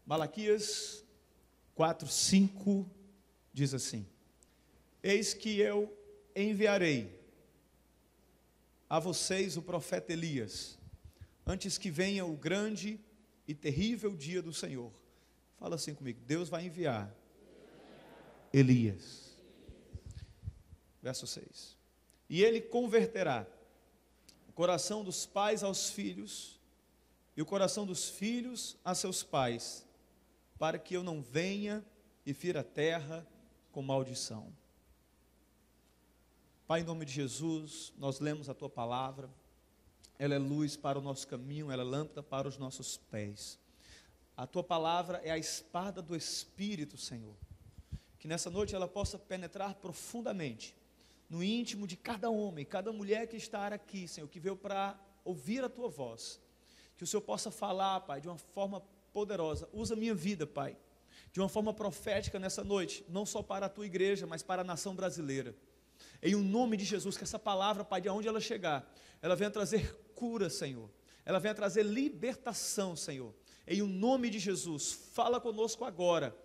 Malaquias 4:5 diz assim: eis que eu enviarei a vocês o profeta Elias, antes que venha o grande e terrível dia do Senhor. Fala assim comigo: Deus vai enviar Elias. Verso 6: e ele converterá o coração dos pais aos filhos, e o coração dos filhos a seus pais, para que eu não venha e fira a terra com maldição. Pai, em nome de Jesus, nós lemos a Tua palavra, ela é luz para o nosso caminho, ela é lâmpada para os nossos pés. A Tua palavra é a espada do Espírito, Senhor, que nessa noite ela possa penetrar profundamente no íntimo de cada homem, cada mulher que está aqui, Senhor, que veio para ouvir a Tua voz, que o Senhor possa falar, Pai, de uma forma poderosa. Usa a minha vida, Pai, de uma forma profética nessa noite, não só para a Tua igreja, mas para a nação brasileira. Em o nome de Jesus, que essa palavra, Pai, de onde ela chegar, ela venha trazer cura, Senhor, ela venha trazer libertação, Senhor, em o nome de Jesus. Fala conosco agora,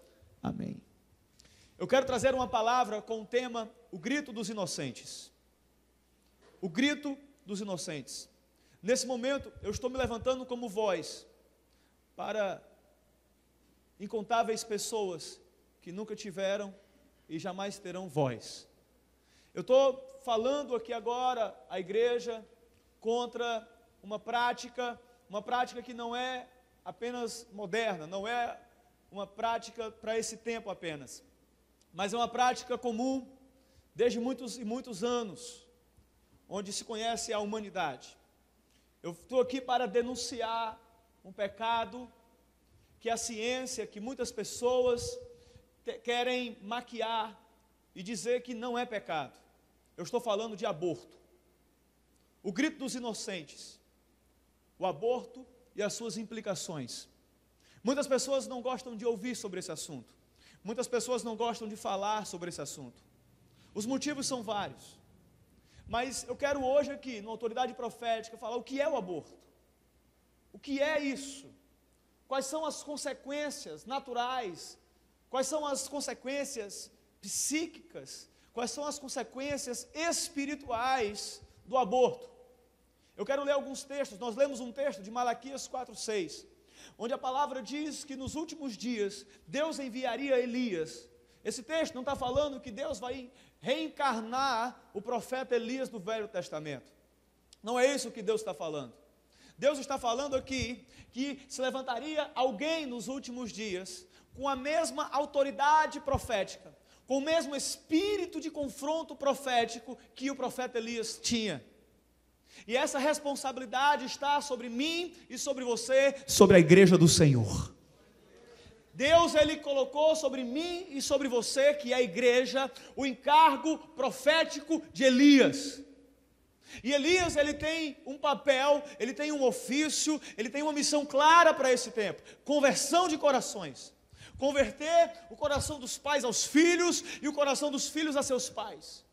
amém. Eu quero trazer uma palavra com o tema, o grito dos inocentes. O grito dos inocentes. Nesse momento, eu estou me levantando como voz para incontáveis pessoas que nunca tiveram e jamais terão voz. Eu estou falando aqui agora à igreja contra uma prática que não é apenas moderna, não é uma prática para esse tempo apenas, mas é uma prática comum desde muitos e muitos anos, onde se conhece a humanidade. Eu estou aqui para denunciar um pecado que a ciência, que muitas pessoas querem maquiar e dizer que não é pecado. Eu estou falando de aborto. O grito dos inocentes. O aborto e as suas implicações. Muitas pessoas não gostam de ouvir sobre esse assunto. Muitas pessoas não gostam de falar sobre esse assunto. Os motivos são vários. Mas eu quero hoje aqui, na autoridade profética, falar o que é o aborto. O que é isso? Quais são as consequências naturais? Quais são as consequências psíquicas? Quais são as consequências espirituais do aborto? Eu quero ler alguns textos. Nós lemos um texto de Malaquias 4:6, onde a palavra diz que nos últimos dias Deus enviaria Elias. Esse texto não está falando que Deus vai reencarnar o profeta Elias do Velho Testamento. Não é isso que Deus está falando. Deus está falando aqui que se levantaria alguém nos últimos dias com a mesma autoridade profética, com o mesmo espírito de confronto profético que o profeta Elias tinha. E essa responsabilidade está sobre mim e sobre você, sobre a igreja do Senhor. Deus, Ele colocou sobre mim e sobre você, que é a igreja, o encargo profético de Elias. E Elias, ele tem um papel, ele tem um ofício, ele tem uma missão clara para esse tempo: conversão de corações. Converter o coração dos pais aos filhos e o coração dos filhos a seus pais.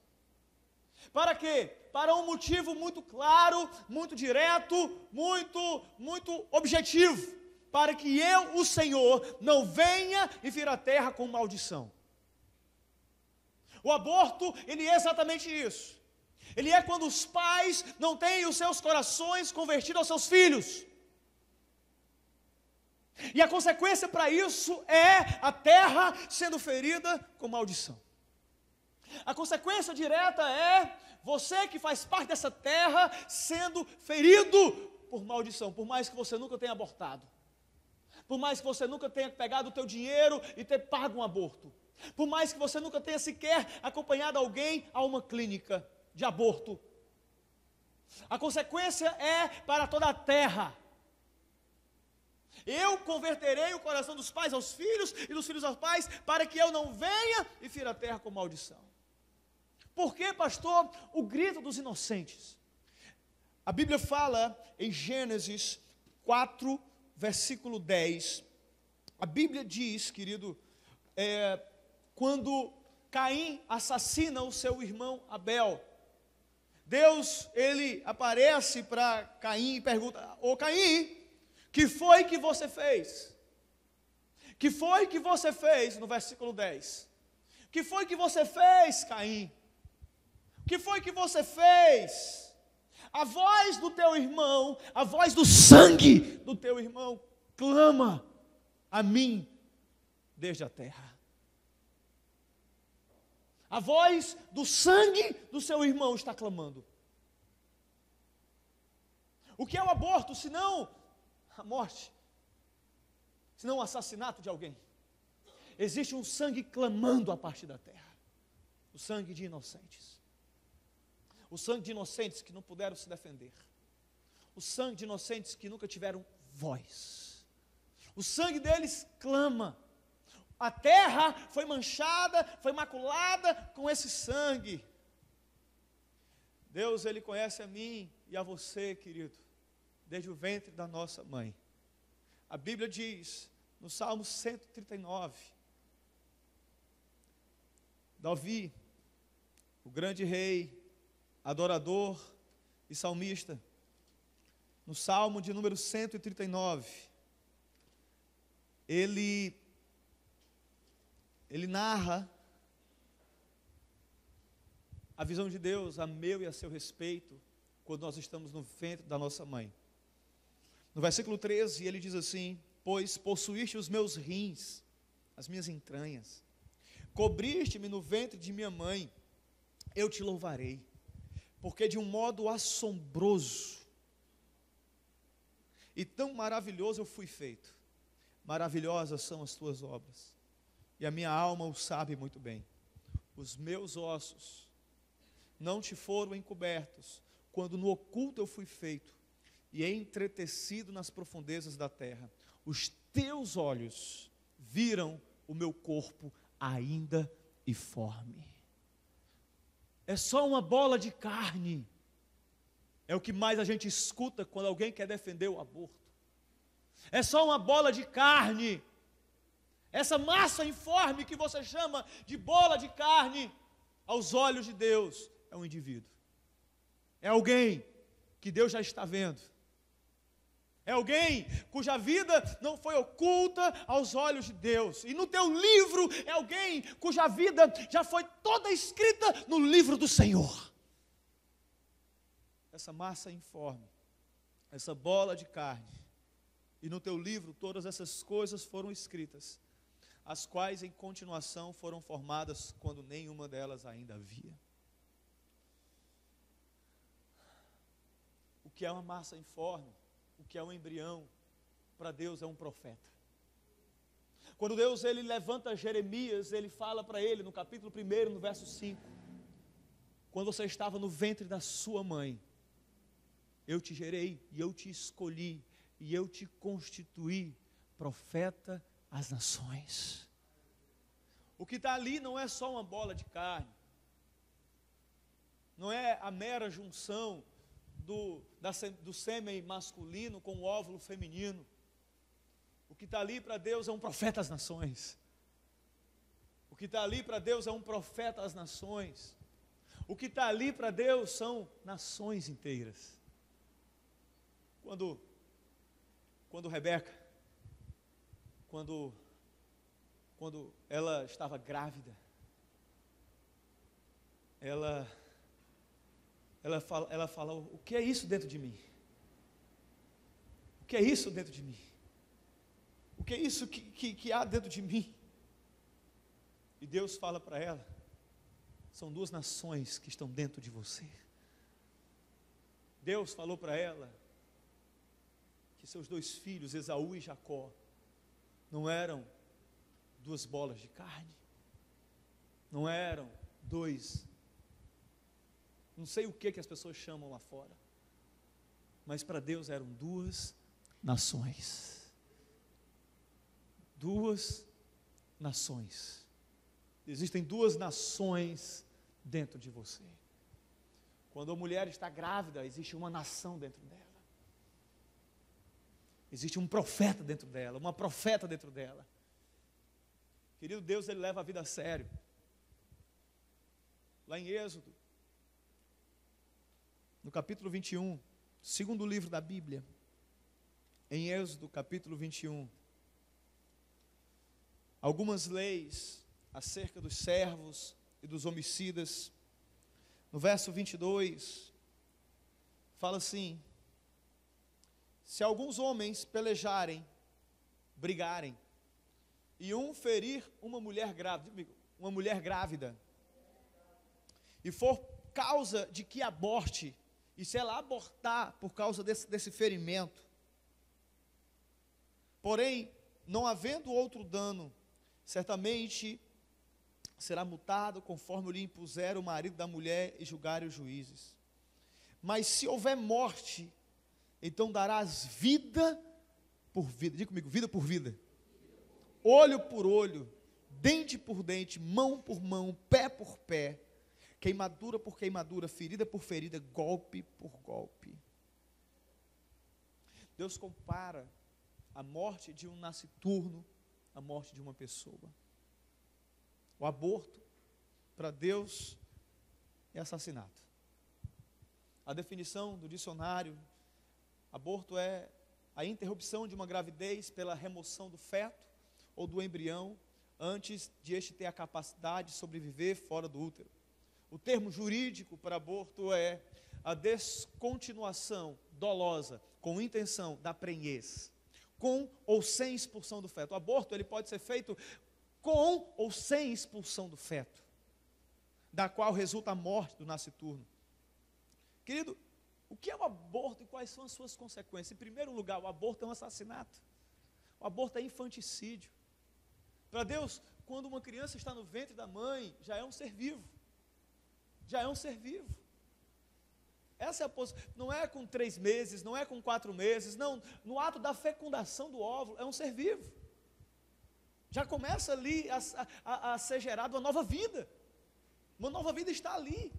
Para quê? Para um motivo muito claro, muito direto, muito objetivo. Para que eu, o Senhor, não venha e fira a terra com maldição. O aborto, ele é exatamente isso. Ele é quando os pais não têm os seus corações convertidos aos seus filhos. E a consequência para isso é a terra sendo ferida com maldição. A consequência direta é você que faz parte dessa terra sendo ferido por maldição, por mais que você nunca tenha abortado. Por mais que você nunca tenha pegado o teu dinheiro e ter pago um aborto. Por mais que você nunca tenha sequer acompanhado alguém a uma clínica de aborto. A consequência é para toda a terra. Eu converterei o coração dos pais aos filhos e dos filhos aos pais, para que eu não venha e fira a terra com maldição. Por que, pastor, o grito dos inocentes? A Bíblia fala em Gênesis 4, versículo 10. A Bíblia diz, querido, quando Caim assassina o seu irmão Abel, Deus, ele aparece para Caim e pergunta: ô Caim, que foi que você fez? Que foi que você fez, no versículo 10? Que foi que você fez, Caim? Que foi que você fez? A voz do teu irmão, a voz do sangue do teu irmão, clama a mim desde a terra. A voz do sangue do seu irmão está clamando. O que é o aborto, senão a morte? Senão o assassinato de alguém? Existe um sangue clamando a partir da terra. O sangue de inocentes. O sangue de inocentes que não puderam se defender. O sangue de inocentes que nunca tiveram voz. O sangue deles clama. A terra foi manchada, foi maculada com esse sangue. Deus, Ele conhece a mim e a você, querido, desde o ventre da nossa mãe. A Bíblia diz, no Salmo 139, Davi, o grande rei, adorador e salmista, no Salmo de número 139, ele narra a visão de Deus a meu e a seu respeito, quando nós estamos no ventre da nossa mãe. No versículo 13, ele diz assim: pois possuíste os meus rins, as minhas entranhas, cobriste-me no ventre de minha mãe, eu te louvarei, porque de um modo assombroso e tão maravilhoso eu fui feito. Maravilhosas são as tuas obras, e a minha alma o sabe muito bem. Os meus ossos não te foram encobertos, quando no oculto eu fui feito, e entretecido nas profundezas da terra. Os teus olhos viram o meu corpo ainda informe. É só uma bola de carne. É o que mais a gente escuta quando alguém quer defender o aborto. É só uma bola de carne. Essa massa informe que você chama de bola de carne, aos olhos de Deus, é um indivíduo. É alguém que Deus já está vendo. É alguém cuja vida não foi oculta aos olhos de Deus. E no teu livro é alguém cuja vida já foi toda escrita no livro do Senhor. Essa massa informe, essa bola de carne, e no teu livro todas essas coisas foram escritas, as quais em continuação foram formadas quando nenhuma delas ainda havia. O que é uma massa informe? O que é um embrião? Para Deus é um profeta. Quando Deus ele levanta Jeremias, ele fala para ele no capítulo 1, no verso 5, quando você estava no ventre da sua mãe, eu te gerei e eu te escolhi e eu te constituí profeta às nações. O que está ali não é só uma bola de carne, não é a mera junção do sêmen masculino com o óvulo feminino. O que está ali para Deus é um profeta às nações. O que está ali para Deus é um profeta às nações. O que está ali para Deus são nações inteiras. Quando Rebeca, quando ela estava grávida, ela fala, o que é isso dentro de mim? O que é isso dentro de mim? O que é isso que há dentro de mim? E Deus fala para ela, são duas nações que estão dentro de você. Deus falou para ela que seus dois filhos, Esaú e Jacó, não eram duas bolas de carne, não eram dois, não sei o que as pessoas chamam lá fora, mas para Deus eram duas nações. Duas nações. Existem duas nações dentro de você. Quando a mulher está grávida, existe uma nação dentro dela. Existe um profeta dentro dela, uma profeta dentro dela. Querido, Deus ele leva a vida a sério. Lá em Êxodo, no capítulo 21, segundo livro da Bíblia, em Êxodo capítulo 21, algumas leis acerca dos servos e dos homicidas. No verso 22, fala assim: se alguns homens pelejarem, brigarem, e um ferir uma mulher grávida, e for causa de que aborte, e se ela abortar por causa desse ferimento, porém, não havendo outro dano, certamente será multado conforme lhe impuser o marido da mulher e julgarem os juízes. Mas se houver morte, então darás vida por vida. Diga comigo, vida por vida. Olho por olho, dente por dente, mão por mão, pé por pé, queimadura por queimadura, ferida por ferida, golpe por golpe. Deus compara a morte de um nasciturno à morte de uma pessoa. O aborto, para Deus, é assassinato. A definição do dicionário: aborto é a interrupção de uma gravidez pela remoção do feto ou do embrião antes de este ter a capacidade de sobreviver fora do útero. O termo jurídico para aborto é a descontinuação dolosa com intenção da prenhez, com ou sem expulsão do feto. O aborto ele pode ser feito com ou sem expulsão do feto, da qual resulta a morte do nasciturno. Querido, o que é o aborto e quais são as suas consequências? Em primeiro lugar, o aborto é um assassinato. O aborto é infanticídio. Para Deus, quando uma criança está no ventre da mãe, já é um ser vivo. Já é um ser vivo. Essa é a posição. Não é com 3 meses, não é com 4 meses, não. No ato da fecundação do óvulo, é um ser vivo. Já começa ali a ser gerada uma nova vida. Uma nova vida está ali.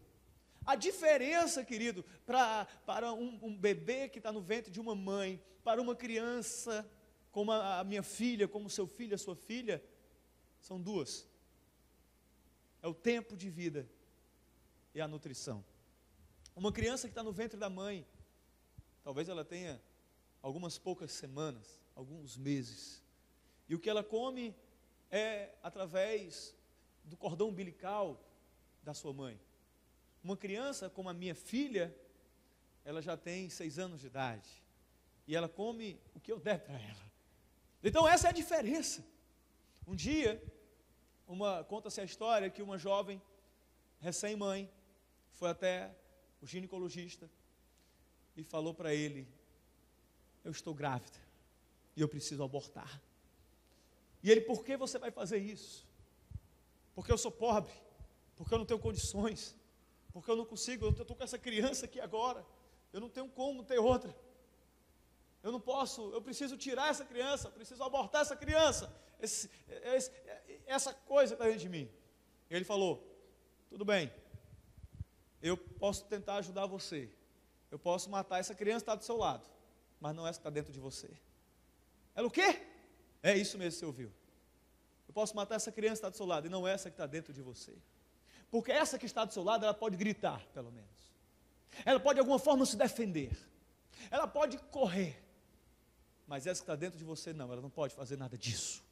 A diferença, querido, para um bebê que está no ventre de uma mãe, para uma criança como a minha filha, como seu filho, a sua filha, são duas. É o tempo de vida e a nutrição. Uma criança que está no ventre da mãe, talvez ela tenha algumas poucas semanas, alguns meses, e o que ela come é através do cordão umbilical da sua mãe. Uma criança como a minha filha, ela já tem 6 anos de idade, e ela come o que eu der para ela. Então essa é a diferença. Um dia, conta-se a história que uma jovem recém-mãe foi até o ginecologista e falou para ele: eu estou grávida e eu preciso abortar. E ele: por que você vai fazer isso? Porque eu sou pobre, porque eu não tenho condições, porque eu não consigo, eu estou com essa criança aqui agora, eu não tenho como ter outra, eu não posso, eu preciso tirar essa criança, eu preciso abortar essa criança, essa coisa está dentro de mim. E ele falou: tudo bem, eu posso tentar ajudar você, eu posso matar essa criança que está do seu lado, mas não essa que está dentro de você. Ela: o quê? É isso mesmo que você ouviu. Eu posso matar essa criança que está do seu lado, e não essa que está dentro de você. Porque essa que está do seu lado, ela pode gritar, pelo menos. Ela pode de alguma forma se defender. Ela pode correr. Mas essa que está dentro de você, não, ela não pode fazer nada disso.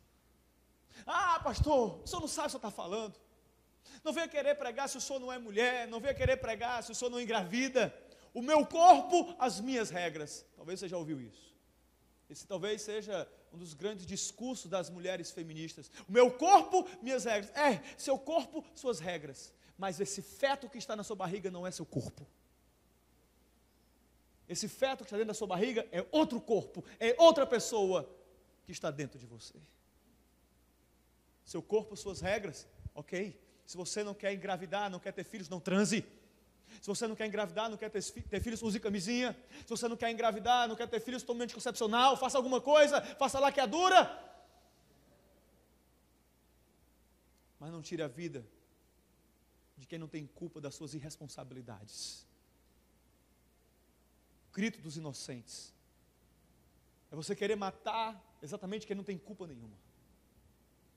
Ah, pastor, o senhor não sabe o que o senhor está falando. Não venha querer pregar se o senhor não é mulher, não venha querer pregar se o senhor não engravida. O meu corpo, as minhas regras. Talvez você já ouviu isso. Esse talvez seja um dos grandes discursos das mulheres feministas. O meu corpo, minhas regras. Seu corpo, suas regras. Mas esse feto que está na sua barriga não é seu corpo. Esse feto que está dentro da sua barriga é outro corpo, é outra pessoa que está dentro de você. Seu corpo, suas regras, ok. Se você não quer engravidar, não quer ter filhos, não transe. Se você não quer engravidar, não quer ter filhos, use camisinha. Se você não quer engravidar, não quer ter filhos, tome anticoncepcional, faça alguma coisa, faça laqueadura. Mas não tire a vida de quem não tem culpa das suas irresponsabilidades. O grito dos inocentes é você querer matar exatamente quem não tem culpa nenhuma.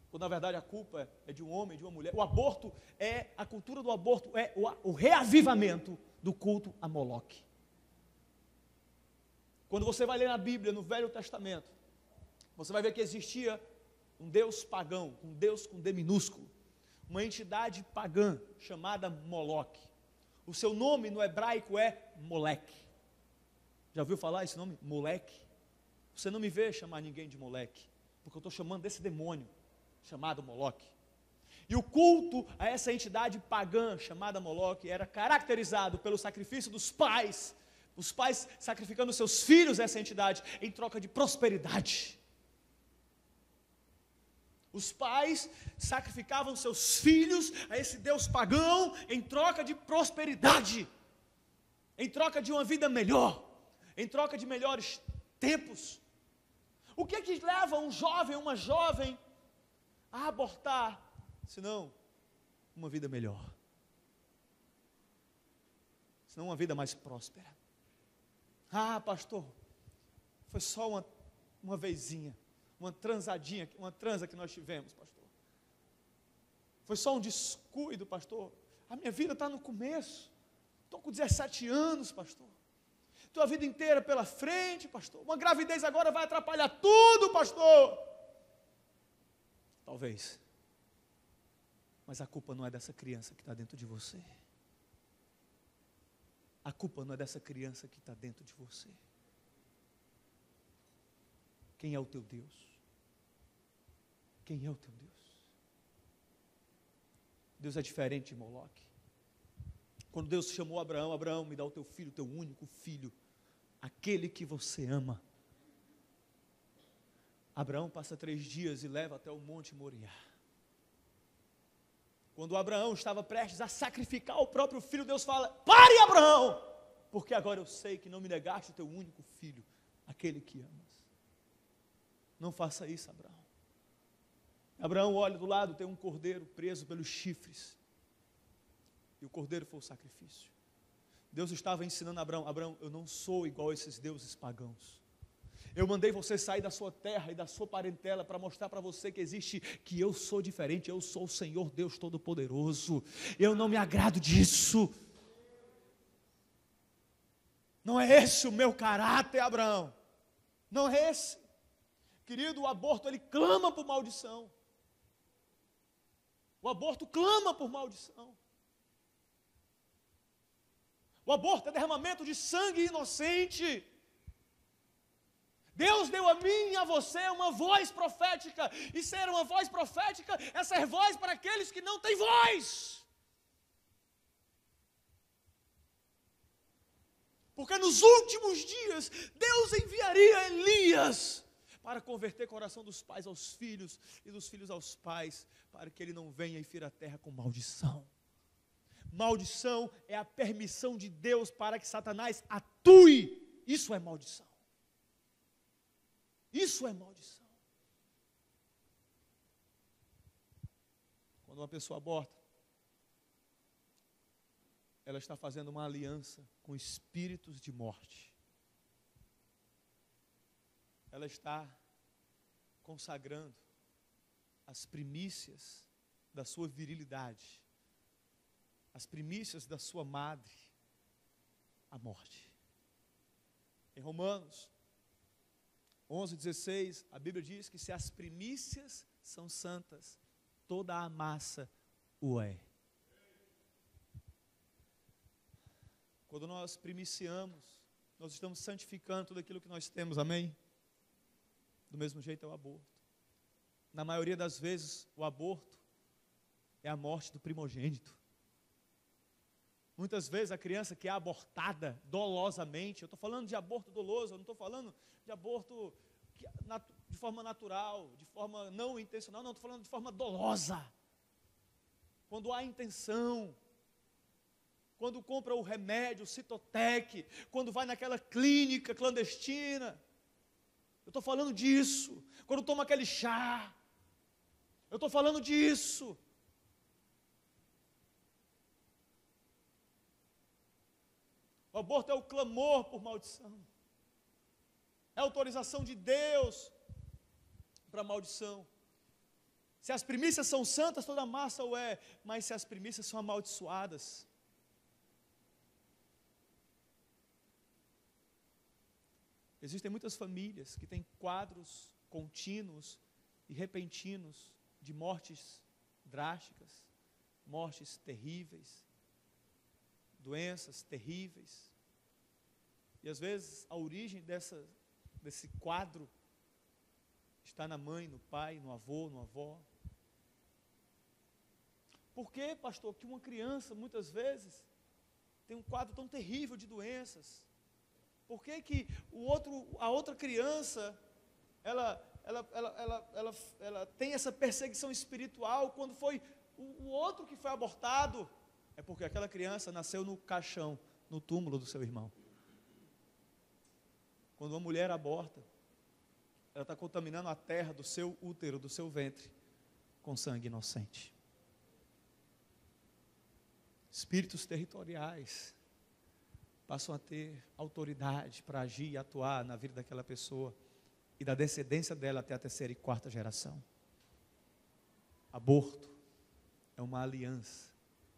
Quando na verdade a culpa é de um homem, de uma mulher. O aborto a cultura do aborto é o reavivamento do culto a Moloque. Quando você vai ler na Bíblia, no Velho Testamento, você vai ver que existia um deus pagão, um deus com D minúsculo, uma entidade pagã chamada Moloque. O seu nome no hebraico é Moleque. Já ouviu falar esse nome? Moleque? Você não me vê chamar ninguém de Moleque, porque eu estou chamando desse demônio chamado Moloque. E o culto a essa entidade pagã chamada Moloque era caracterizado pelo sacrifício dos pais, os pais sacrificando seus filhos a essa entidade em troca de prosperidade. Os pais sacrificavam seus filhos a esse deus pagão em troca de prosperidade, em troca de uma vida melhor, em troca de melhores tempos. O que é que leva um jovem, uma jovem a abortar, senão uma vida melhor, senão uma vida mais próspera? Ah, pastor, foi só uma vezinha, uma transadinha, uma transa que nós tivemos, pastor. Foi só um descuido, pastor. A minha vida está no começo. Estou com 17 anos, pastor. Tua vida inteira pela frente, pastor. Uma gravidez agora vai atrapalhar tudo, pastor. Talvez. Mas a culpa não é dessa criança que está dentro de você. A culpa não é dessa criança que está dentro de você. Quem é o teu Deus? Quem é o teu Deus? Deus é diferente de Moloque. Quando Deus chamou Abraão, Abraão, me dá o teu filho, teu único filho, aquele que você ama. Abraão passa 3 dias e leva até o monte Moriá. Quando Abraão estava prestes a sacrificar o próprio filho, Deus fala: pare, Abraão, porque agora eu sei que não me negaste o teu único filho, aquele que amas. Não faça isso, Abraão. Abraão olha do lado, tem um cordeiro preso pelos chifres, e o cordeiro foi o sacrifício. Deus estava ensinando a Abraão: Abraão, eu não sou igual a esses deuses pagãos. Eu mandei você sair da sua terra e da sua parentela para mostrar para você que existe, que eu sou diferente, eu sou o Senhor Deus Todo-Poderoso. Eu não me agrado disso. Não é esse o meu caráter, Abraão. Não é esse. Querido, o aborto, ele clama por maldição. O aborto clama por maldição. O aborto é derramamento de sangue inocente. Deus deu a mim e a você uma voz profética, e ser uma voz profética é ser voz para aqueles que não têm voz. Porque nos últimos dias, Deus enviaria Elias para converter o coração dos pais aos filhos e dos filhos aos pais, para que ele não venha e fira a terra com maldição. Maldição é a permissão de Deus para que Satanás atue. Isso é maldição. Isso é maldição. Quando uma pessoa aborta, ela está fazendo uma aliança com espíritos de morte. Ela está consagrando as primícias da sua virilidade, as primícias da sua madre, à morte. Em Romanos 11:16, a Bíblia diz que se as primícias são santas, toda a massa o é. Quando nós primiciamos, nós estamos santificando tudo aquilo que nós temos, amém? Do mesmo jeito é o aborto. Na maioria das vezes, o aborto é a morte do primogênito. Muitas vezes a criança que é abortada dolosamente, eu estou falando de aborto doloso, eu não estou falando de aborto de forma natural, de forma não intencional, não, estou falando de forma dolosa. Quando há intenção, quando compra o remédio, o Citotec, quando vai naquela clínica clandestina, eu estou falando disso. Quando toma aquele chá, eu estou falando disso. O aborto é o clamor por maldição. É a autorização de Deus para maldição. Se as primícias são santas, toda a massa o é. Mas se as primícias são amaldiçoadas, existem muitas famílias que têm quadros contínuos e repentinos de mortes drásticas, mortes terríveis, doenças terríveis. E às vezes a origem desse quadro está na mãe, no pai, no avô, na avó. Por que, pastor, que uma criança muitas vezes tem um quadro tão terrível de doenças? Por que a outra criança ela tem essa perseguição espiritual quando foi o outro que foi abortado? É porque aquela criança nasceu no caixão, no túmulo do seu irmão. Quando uma mulher aborta, ela está contaminando a terra do seu útero, do seu ventre, com sangue inocente. Espíritos territoriais passam a ter autoridade para agir e atuar na vida daquela pessoa e da descendência dela até a terceira e quarta geração. Aborto é uma aliança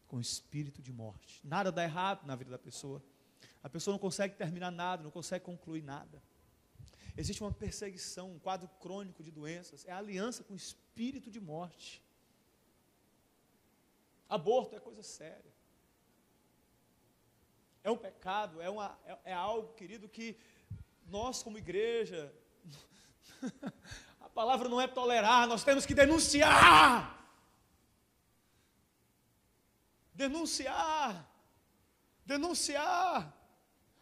com o espírito de morte. Nada dá errado na vida da pessoa. A pessoa não consegue terminar nada, não consegue concluir nada. Existe uma perseguição, um quadro crônico de doenças. É a aliança com o espírito de morte. Aborto é coisa séria. É um pecado, é algo, querido, que nós como igreja, a palavra não é tolerar, nós temos que denunciar. Denunciar.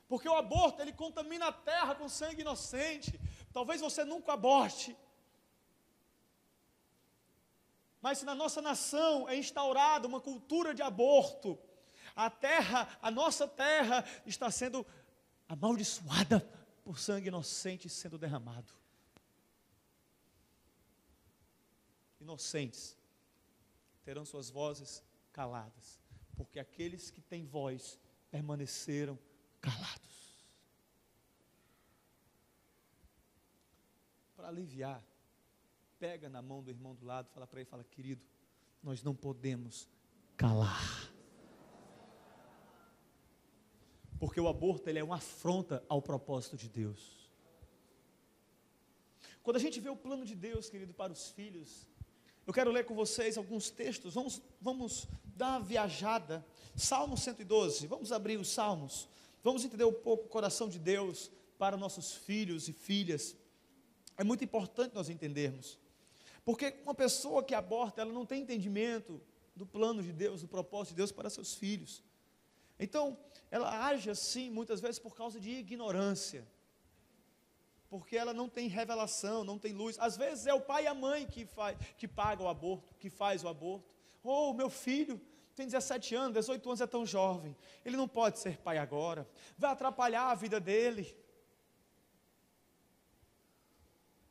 Porque o aborto, ele contamina a terra com sangue inocente. Talvez você nunca aborte. Mas se na nossa nação é instaurada uma cultura de aborto, a nossa terra está sendo amaldiçoada por sangue inocente sendo derramado. Inocentes terão suas vozes caladas, porque aqueles que têm voz permaneceram calados. Para aliviar, pega na mão do irmão do lado, fala para ele, fala, querido, nós não podemos calar. Porque o aborto, ele é uma afronta ao propósito de Deus. Quando a gente vê o plano de Deus, querido, para os filhos, eu quero ler com vocês alguns textos, vamos dar uma viajada. Salmo 112, vamos abrir os Salmos, vamos entender um pouco o coração de Deus para nossos filhos e filhas. É muito importante nós entendermos, porque uma pessoa que aborta, ela não tem entendimento do plano de Deus, do propósito de Deus para seus filhos. Então, ela age assim, muitas vezes por causa de ignorância, porque ela não tem revelação, não tem luz. Às vezes é o pai e a mãe que paga o aborto, que faz o aborto. Oh, meu filho tem 17 anos, 18 anos, é tão jovem, ele não pode ser pai agora, vai atrapalhar a vida dele.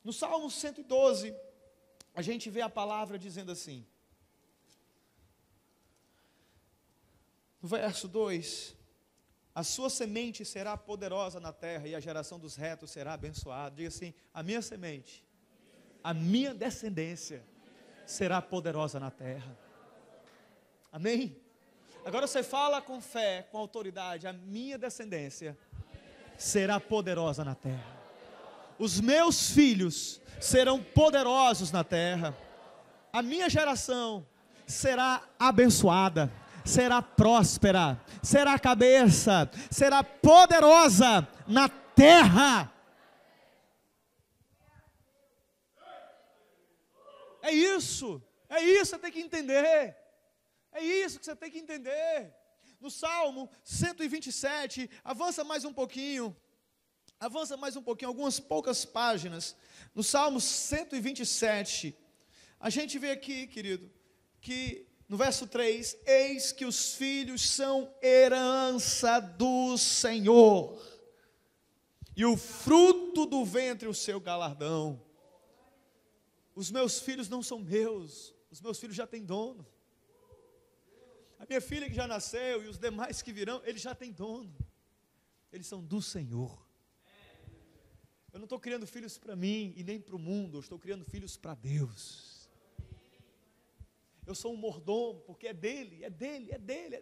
No Salmo 112, a gente vê a palavra dizendo assim, no verso 2, a sua semente será poderosa na terra e a geração dos retos será abençoada. Diga assim, a minha semente, a minha descendência será poderosa na terra. Amém? Agora você fala com fé, com autoridade, a minha descendência será poderosa na terra. Os meus filhos serão poderosos na terra. A minha geração será abençoada, será próspera, será cabeça, será poderosa na terra. É isso que você tem que entender. É isso que você tem que entender. No Salmo 127, avança mais um pouquinho, algumas poucas páginas. No Salmo 127, a gente vê aqui, querido, que no verso 3, eis que os filhos são herança do Senhor, e o fruto do ventre o seu galardão. Os meus filhos não são meus, os meus filhos já têm dono. A minha filha que já nasceu e os demais que virão, eles já têm dono. Eles são do Senhor. Eu não estou criando filhos para mim e nem para o mundo, eu estou criando filhos para Deus. Eu sou um mordomo, porque é dele.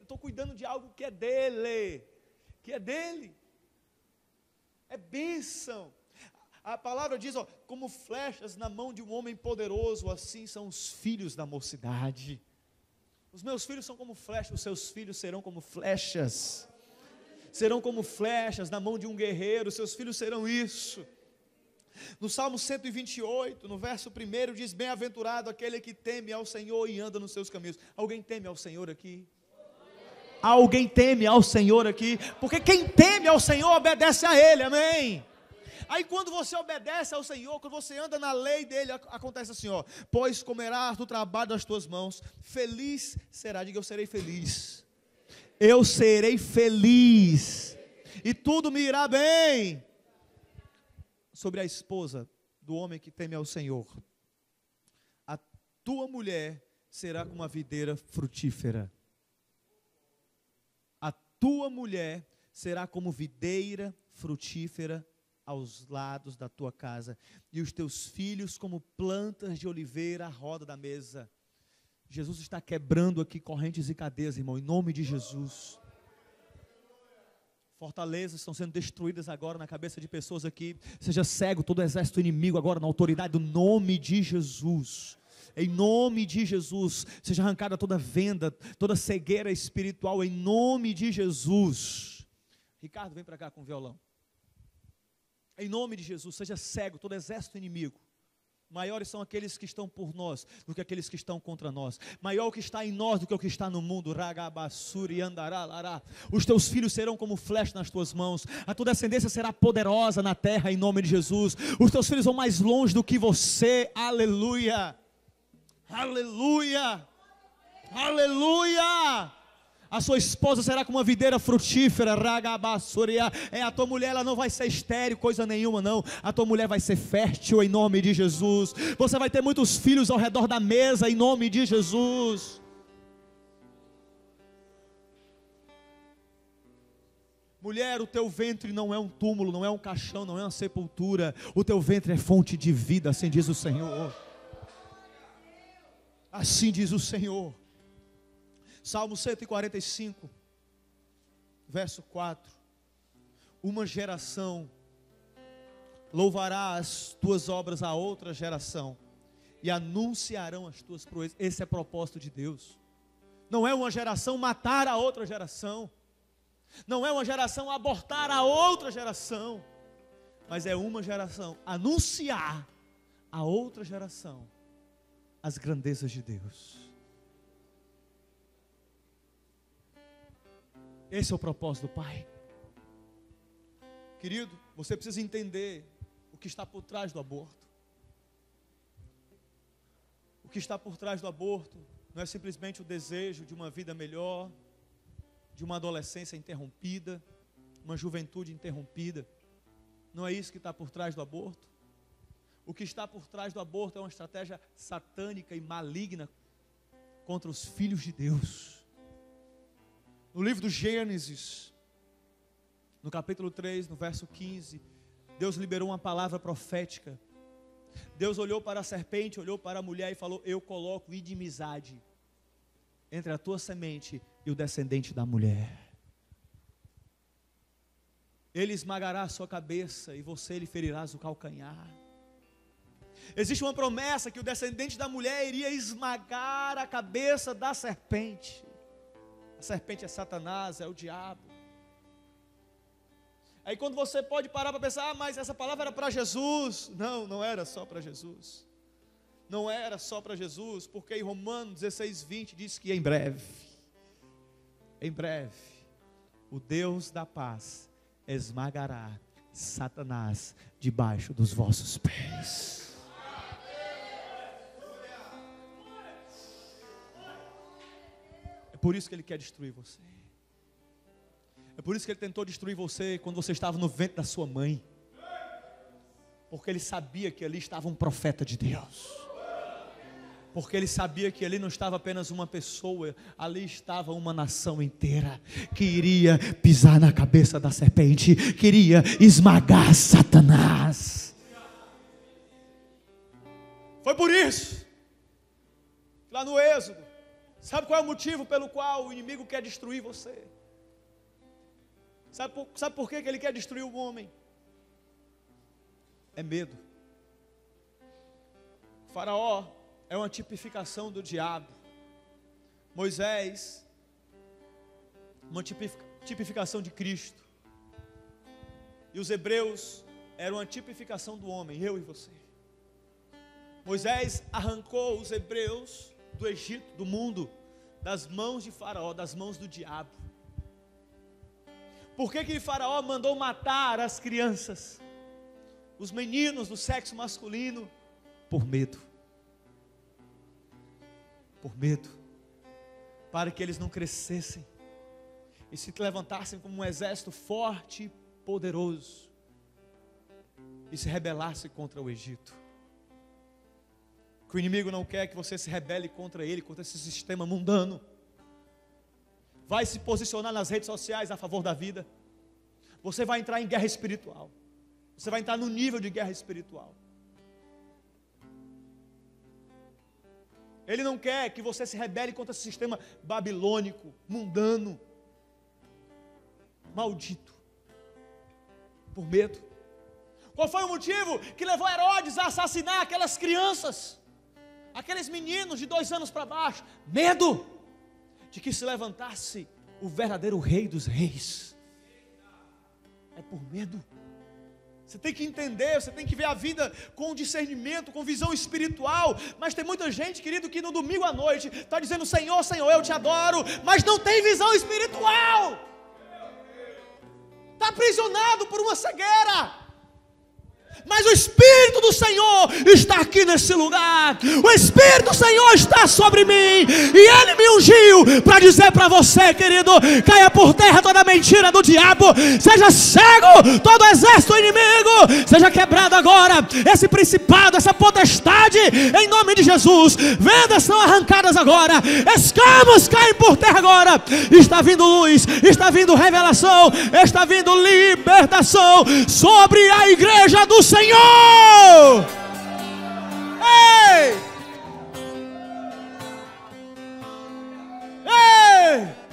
Estou cuidando de algo que é dele. É bênção. A palavra diz, ó, como flechas na mão de um homem poderoso, assim são os filhos da mocidade. Os meus filhos são como flechas, os seus filhos serão como flechas. Serão como flechas na mão de um guerreiro, seus filhos serão isso. No Salmo 128, no verso 1, diz: bem-aventurado aquele que teme ao Senhor e anda nos seus caminhos. Alguém teme ao Senhor aqui? Alguém teme ao Senhor aqui? Porque quem teme ao Senhor obedece a Ele, amém? Aí quando você obedece ao Senhor, quando você anda na lei dele, acontece assim, ó: pois comerás do trabalho das tuas mãos, feliz será. Diga: eu serei feliz. Eu serei feliz, e tudo me irá bem. Sobre a esposa do homem que teme ao Senhor: a tua mulher será como uma videira frutífera. A tua mulher será como videira frutífera aos lados da tua casa, e os teus filhos como plantas de oliveira à roda da mesa. Jesus está quebrando aqui correntes e cadeias, irmão, em nome de Jesus. Fortalezas estão sendo destruídas agora na cabeça de pessoas aqui. Seja cego todo exército inimigo agora na autoridade do nome de Jesus. Em nome de Jesus, seja arrancada toda venda, toda cegueira espiritual, em nome de Jesus. Ricardo, vem para cá com o violão. Em nome de Jesus, seja cego todo exército inimigo. Maiores são aqueles que estão por nós do que aqueles que estão contra nós. Maior o que está em nós do que o que está no mundo. Ragabassuri andará lará. Os teus filhos serão como flechas nas tuas mãos. A tua descendência será poderosa na terra, em nome de Jesus. Os teus filhos vão mais longe do que você. Aleluia. Aleluia. Aleluia. A sua esposa será como uma videira frutífera. Ragabassuria. A tua mulher, ela não vai ser estéril, coisa nenhuma não. A tua mulher vai ser fértil em nome de Jesus. Você vai ter muitos filhos ao redor da mesa em nome de Jesus. Mulher, o teu ventre não é um túmulo, não é um caixão, não é uma sepultura. O teu ventre é fonte de vida, assim diz o Senhor. Assim diz o Senhor. Salmo 145, verso 4. Uma geração louvará as tuas obras a outra geração, e anunciarão as tuas proezas. Esse é o propósito de Deus. Não é uma geração matar a outra geração, não é uma geração abortar a outra geração, mas é uma geração anunciar a outra geração as grandezas de Deus. Esse é o propósito do Pai. Querido, você precisa entender o que está por trás do aborto. O que está por trás do aborto não é simplesmente o desejo de uma vida melhor, de uma adolescência interrompida, uma juventude interrompida. Não é isso que está por trás do aborto. O que está por trás do aborto é uma estratégia satânica e maligna contra os filhos de Deus. No livro do Gênesis, no capítulo 3, no verso 15, Deus liberou uma palavra profética. Deus olhou para a serpente, olhou para a mulher e falou: eu coloco inimizade entre a tua semente e o descendente da mulher. Ele esmagará a sua cabeça e você lhe ferirás o calcanhar. Existe uma promessa que o descendente da mulher iria esmagar a cabeça da serpente. A serpente é Satanás, é o diabo. Aí quando você pode parar para pensar: mas essa palavra era para Jesus. Não, não era só para Jesus. Não era só para Jesus, porque em Romanos 16, 20 diz que em breve, o Deus da paz esmagará Satanás debaixo dos vossos pés. É por isso que ele quer destruir você. É por isso que ele tentou destruir você quando você estava no ventre da sua mãe. Porque ele sabia que ali estava um profeta de Deus. Porque ele sabia que ali não estava apenas uma pessoa, ali estava uma nação inteira que iria pisar na cabeça da serpente, queria esmagar Satanás. Foi por isso, lá no Êxodo, sabe qual é o motivo pelo qual o inimigo quer destruir você? Sabe por que ele quer destruir o homem? é medo. Faraó é uma tipificação do diabo. Moisés, uma tipificação de Cristo. E os hebreus eram uma tipificação do homem, eu e você. Moisés arrancou os hebreus do Egito, do mundo, das mãos de Faraó, das mãos do diabo. Por que Faraó mandou matar as crianças, os meninos do sexo masculino? Por medo. Por medo. Para que eles não crescessem e se levantassem como um exército forte e poderoso e se rebelassem contra o Egito. Que o inimigo não quer que você se rebele contra ele, contra esse sistema mundano. Vai se posicionar nas redes sociais a favor da vida. Você vai entrar em guerra espiritual. Você vai entrar no nível de guerra espiritual. Ele não quer que você se rebele contra esse sistema babilônico, mundano, maldito, por medo. Qual foi o motivo que levou Herodes a assassinar aquelas crianças, aqueles meninos de 2 anos para baixo? Medo de que se levantasse o verdadeiro rei dos reis. É por medo. Você tem que entender, você tem que ver a vida com discernimento, com visão espiritual. Mas tem muita gente, querido, que no domingo à noite está dizendo: Senhor, Senhor, eu te adoro, mas não tem visão espiritual. Está aprisionado por uma cegueira. Mas o Espírito do Senhor está aqui nesse lugar. O Espírito do Senhor está sobre mim. E Ele me ungiu para dizer para você, querido: caia por terra toda mentira do diabo. Seja cego todo exército inimigo. Seja quebrado agora esse principado, essa potestade, em nome de Jesus. Vendas são arrancadas agora. Escamas caem por terra agora. Está vindo luz, está vindo revelação, está vindo libertação sobre a igreja do Senhor. Ei! Ei!